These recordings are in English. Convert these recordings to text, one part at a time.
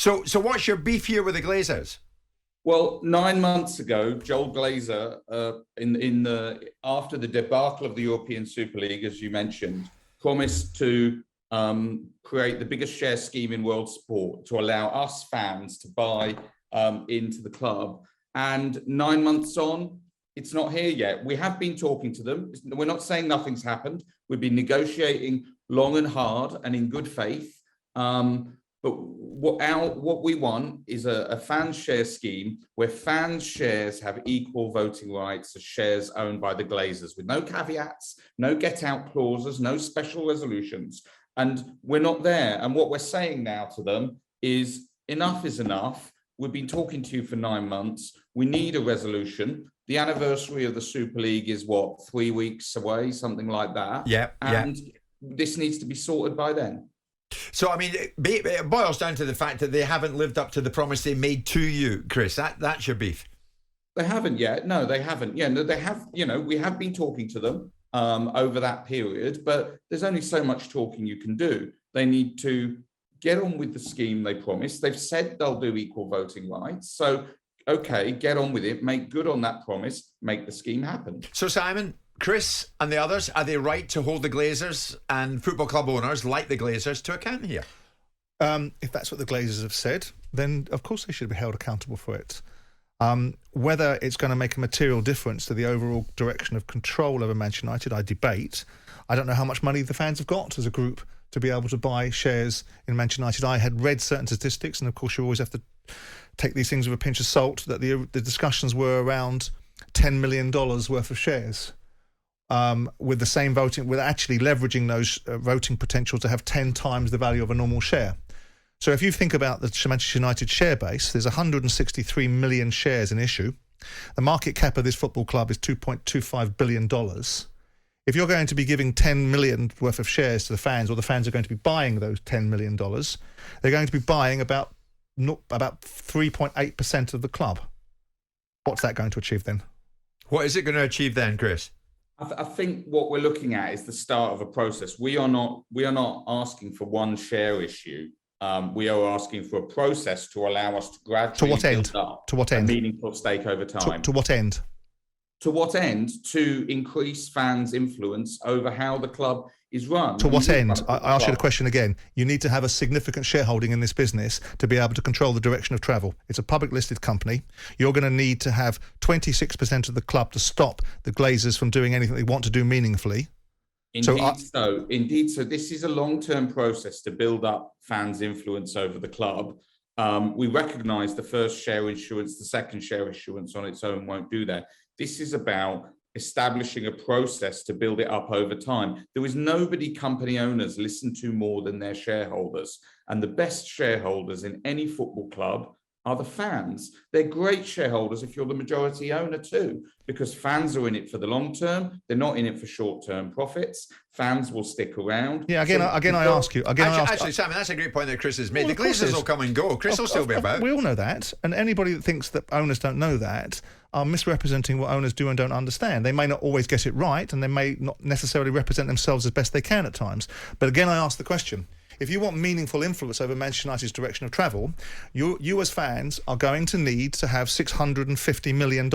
So what's your beef here with the Glazers? Well, 9 months ago, Joel Glazer, after the debacle of the European Super League, as you mentioned, promised to create the biggest share scheme in world sport to allow us fans to buy into the club. And 9 months on, it's not here yet. We have been talking to them. We're not saying nothing's happened. We've been negotiating long and hard and in good faith. But what we want is a fan share scheme where fans' shares have equal voting rights as shares owned by the Glazers, with no caveats, no get-out clauses, no special resolutions. And we're not there. And what we're saying now to them is enough is enough. We've been talking to you for 9 months. We need a resolution. The anniversary of the Super League is 3 weeks away, something like that. Yeah. And this needs to be sorted by then. So, I mean, it boils down to the fact that they haven't lived up to the promise they made to you, Chris. That's your beef. They haven't yet. No, they haven't. Yeah, no, they have. We have been talking to them over that period, but there's only so much talking you can do. They need to get on with the scheme they promised. They've said they'll do equal voting rights. So, okay, get on with it. Make good on that promise. Make the scheme happen. So, Simon, Chris and the others, are they right to hold the Glazers and football club owners like the Glazers to account here? If that's what the Glazers have said, then of course they should be held accountable for it. Whether it's going to make a material difference to the overall direction of control over Manchester United, I debate. I don't know how much money the fans have got as a group to be able to buy shares in Manchester United. I had read certain statistics, and of course you always have to take these things with a pinch of salt, that the discussions were around $10 million worth of shares. With the same voting, with actually leveraging those voting potential to have 10 times the value of a normal share. So if you think about the Manchester United share base, there's 163 million shares in issue. The market cap of this football club is $2.25 billion. If you're going to be giving 10 million worth of shares to the fans, or the fans are going to be buying those $10 million, they're going to be buying about 3.8% of the club. What's that going to achieve then? What is it going to achieve then, Chris? I think what we're looking at is the start of a process. We are not asking for one share issue. We are asking for a process to allow us to gradually build up a meaningful stake over time. To what end? To what end? To increase fans' influence over how the club is run. To what end? I ask you the question again. You need to have a significant shareholding in this business to be able to control the direction of travel. It's a public listed company. You're going to need to have 26% of the club to stop the Glazers from doing anything they want to do meaningfully. Indeed. So this is a long-term process to build up fans' influence over the club. We recognise the first share issuance, the second share issuance on its own won't do that. This is about establishing a process to build it up over time. There is nobody company owners listen to more than their shareholders. And the best shareholders in any football club are the fans. They're great shareholders if you're the majority owner too, because fans are in it for the long term. They're not in it for short-term profits. Fans will stick around. Yeah, actually, Simon, that's a great point that Chris has made. The Glazers will come and go. Chris will still be about. We all know that. And anybody that thinks that owners don't know that are misrepresenting what owners do and don't understand. They may not always get it right, and they may not necessarily represent themselves as best they can at times. But again, I ask the question, if you want meaningful influence over Manchester United's direction of travel, you as fans are going to need to have $650 million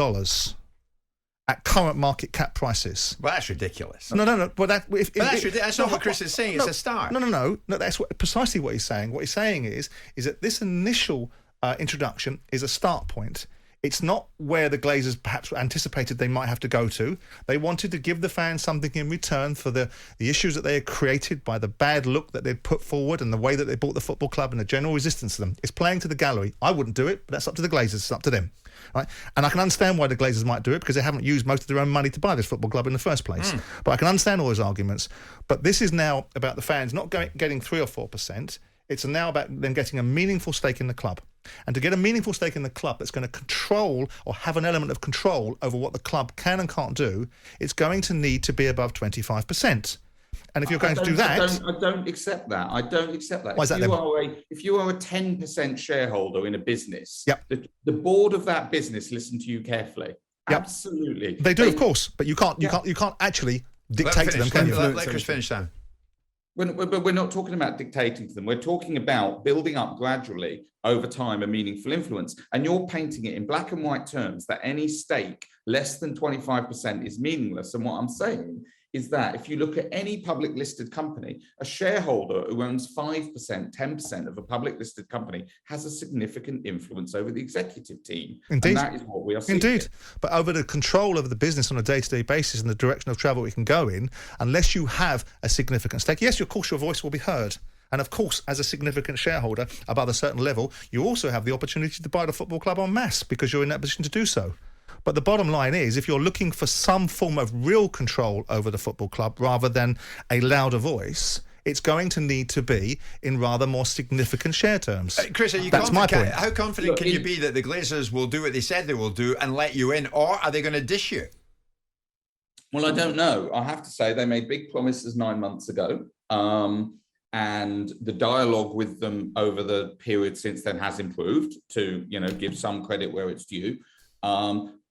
at current market cap prices. Well, that's ridiculous. No. But that's not what Chris is saying. It's a start. No. That's precisely what he's saying. What he's saying is that this initial introduction is a start point. It's not where the Glazers perhaps anticipated they might have to go to. They wanted to give the fans something in return for the issues that they had created by the bad look that they'd put forward and the way that they bought the football club and the general resistance to them. It's playing to the gallery. I wouldn't do it, but that's up to the Glazers. It's up to them. Right? And I can understand why the Glazers might do it, because they haven't used most of their own money to buy this football club in the first place. But I can understand all those arguments. But this is now about the fans not getting 3 or 4%. It's now about them getting a meaningful stake in the club. And to get a meaningful stake in the club that's going to control or have an element of control over what the club can and can't do, it's going to need to be above 25%. And if you're going to do that... I don't accept that. I don't accept that. Why is that if you are a 10% shareholder in a business, yep, the board of that business listen to you carefully. Yep. Absolutely. They do, of course. But you can't actually dictate to them, can you? Let Chris finish, Sam. But we're not talking about dictating to them. We're talking about building up gradually over time a meaningful influence. And you're painting it in black and white terms that any stake less than 25% is meaningless. And what I'm saying is that if you look at any public listed company, a shareholder who owns 5%, 10% of a public listed company has a significant influence over the executive team. Indeed. And that is what we are seeing. Indeed. But over the control of the business on a day-to-day basis and the direction of travel we can go in, unless you have a significant stake, yes, of course, your voice will be heard. And of course, as a significant shareholder above a certain level, you also have the opportunity to buy the football club en masse because you're in that position to do so. But the bottom line is, if you're looking for some form of real control over the football club rather than a louder voice, it's going to need to be in rather more significant share terms. Chris, are you That's my point. How confident can you be that the Glazers will do what they said they will do and let you in, or are they going to dish you? Well, I don't know. I have to say they made big promises 9 months ago. And the dialogue with them over the period since then has improved, to, give some credit where it's due.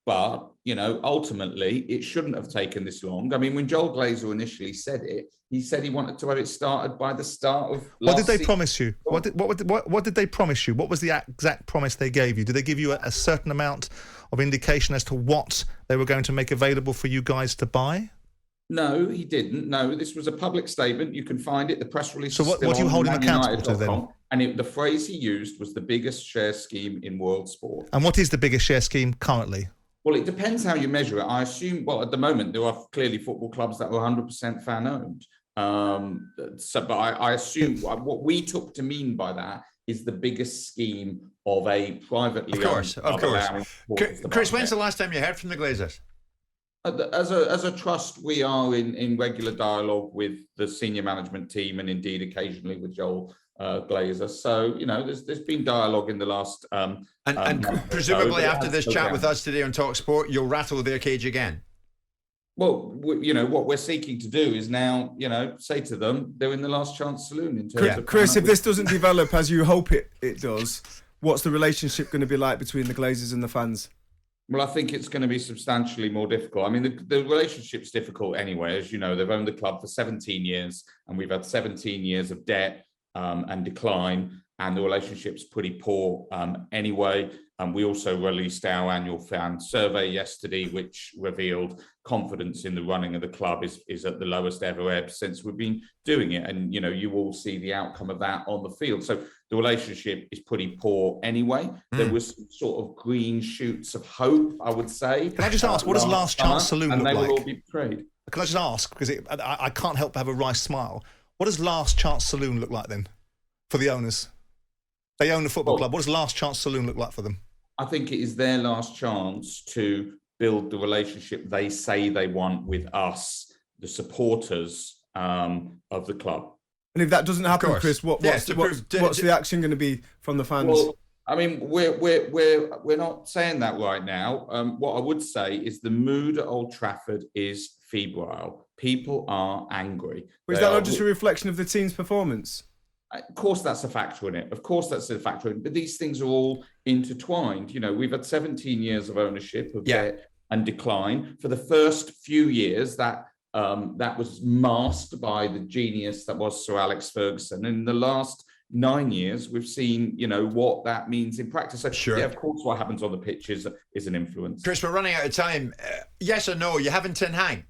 But, ultimately, it shouldn't have taken this long. I mean, when Joel Glazer initially said it, he said he wanted to have it started by the start of last What did they season. promise you? What did they promise you? What was the exact promise they gave you? Did they give you a certain amount of indication as to what they were going to make available for you guys to buy? No, he didn't. No, this was a public statement. You can find it. The press release. So what do you hold him accountable to then? And the phrase he used was the biggest share scheme in world sport. And what is the biggest share scheme currently? Well, it depends how you measure it. I assume, at the moment, there are clearly football clubs that were 100% fan-owned. But I assume what we took to mean by that is the biggest scheme of a privately owned club. Of course. Chris, when's the last time you heard from the Glazers? As a trust, we are in regular dialogue with the senior management team, and indeed occasionally with Joel Glazer. So, there's been dialogue in the last and presumably after this chat with us today on talkSPORT, you'll rattle their cage again. Well, what we're seeking to do is now, say to them, they're in the last chance saloon in terms of... Chris, if this doesn't develop as you hope it does, what's the relationship going to be like between the Glazers and the fans? Well, I think it's going to be substantially more difficult. I mean, the relationship's difficult anyway. As you know, they've owned the club for 17 years, and we've had 17 years of debt and decline, and the relationship's pretty poor anyway. And we also released our annual fan survey yesterday, which revealed confidence in the running of the club is at the lowest ever ebb since we've been doing it. And, you all see the outcome of that on the field. So the relationship is pretty poor anyway. There was some sort of green shoots of hope, I would say. Can I just ask, what does Last Chance Saloon look like? And they will all be betrayed. Can I just ask, because I can't help but have a wry smile. What does Last Chance Saloon look like then for the owners? They own the football club. What does Last Chance Saloon look like for them? I think it is their last chance to build the relationship they say they want with us, the supporters of the club. And if that doesn't happen, Chris, what's the action going to be from the fans? Well, I mean, we're not saying that right now. What I would say is the mood at Old Trafford is febrile. People are angry. But is that not just a reflection of the team's performance? Of course, that's a factor in it. Of course, that's a factor in it. But these things are all intertwined. We've had 17 years of ownership of debt and decline. For the first few years, that was masked by the genius that was Sir Alex Ferguson. And in the last 9 years, we've seen, what that means in practice. So, sure. Yeah, of course, what happens on the pitch is an influence. Chris, we're running out of time. Yes or no? You having Ten Hag?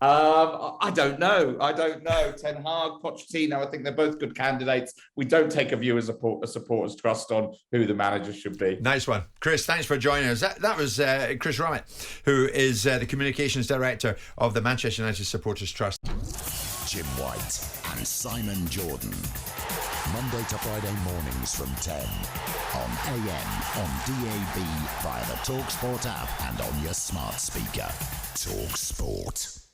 I don't know. Ten Hag, Pochettino, I think they're both good candidates. We don't take a view as a supporters trust on who the manager should be. Nice one. Chris, thanks for joining us. That was Chris Rumfitt, who is the communications director of the Manchester United Supporters Trust. Jim White and Simon Jordan. Monday to Friday mornings from 10 on AM, on DAB, via the talkSPORT app and on your smart speaker. talkSPORT.